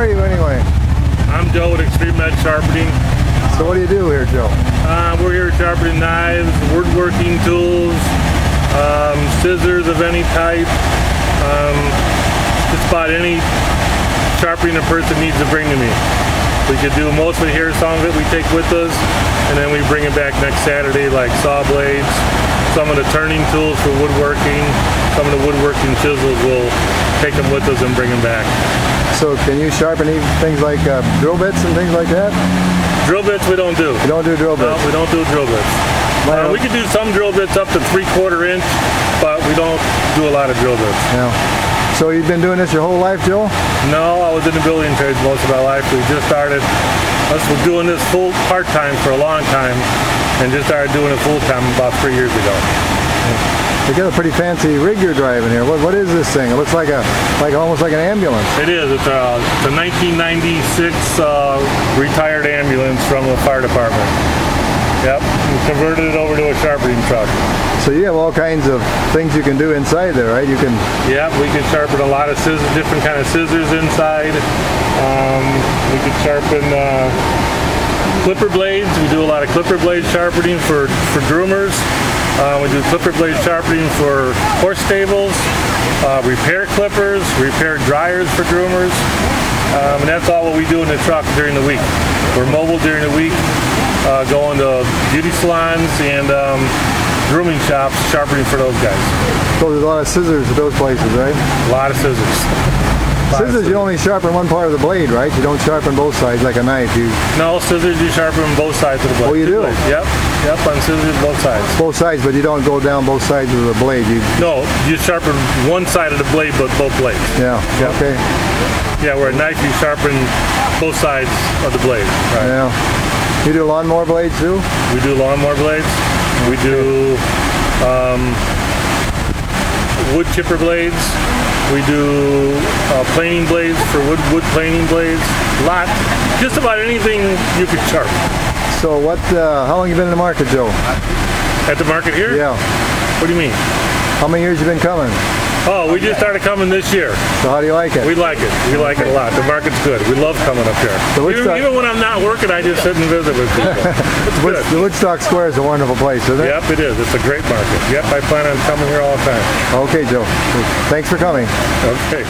are you anyway? I'm Joe with Extreme Edge Sharpening. So what do you do here, Joe? We're here sharpening knives, woodworking tools, scissors of any type, just about any sharpening a person needs to bring to me. We could do most of it here, some of it we take with us, and then we bring it back next Saturday, like saw blades, some of the turning tools for woodworking, some of the woodworking chisels, we'll take them with us and bring them back. So can you sharpen even things like drill bits and things like that? Drill bits we don't do. You don't do drill bits? No, we don't do drill bits. We could do some drill bits up to 3/4 inch, but we don't do a lot of drill bits. Yeah. So you've been doing this your whole life, Joe? No, I was in the building trades most of my life. We just started, us were doing this full part-time for a long time, and just started doing it full-time about 3 years ago. You got a pretty fancy rig you're driving here. What is this thing? It looks like almost like an ambulance. It is. It's a 1996 retired ambulance from the fire department. Yep, we converted it over to a sharpening truck. So you have all kinds of things you can do inside there, right? You can. Yeah, we can sharpen a lot of scissors, different kind of scissors inside. We can sharpen clipper blades. We do a lot of clipper blade sharpening for groomers. We do clipper blade sharpening for horse stables, repair clippers, repair dryers for groomers, and that's all what we do in the truck during the week. We're mobile during the week, going to beauty salons and grooming shops, sharpening for those guys. So there's a lot of scissors at those places, right? A lot of scissors. Scissors, you only sharpen one part of the blade, right? You don't sharpen both sides like a knife. No, scissors you sharpen both sides of the blade. Oh, you do? Yep, on scissors both sides. Both sides, but you don't go down both sides of the blade. No, you sharpen one side of the blade, but both blades. Yeah, yep. Okay. Yeah, where a knife you sharpen both sides of the blade. Right. Yeah. You do lawnmower blades too? We do lawnmower blades. We do wood chipper blades. We do planing blades for wood planing blades. Just about anything you could sharpen. So how long have you been in the market, Joe? At the market here? Yeah. What do you mean? How many years you been coming? Oh, we just started coming this year. So how do you like it? We like it. We like it a lot. The market's good. We love coming up here. So even when I'm not working, I just sit and visit with people. It's good. The Woodstock Square is a wonderful place, isn't it? Yep, it is. It's a great market. Yep, I plan on coming here all the time. Okay, Joe. Thanks for coming. Okay.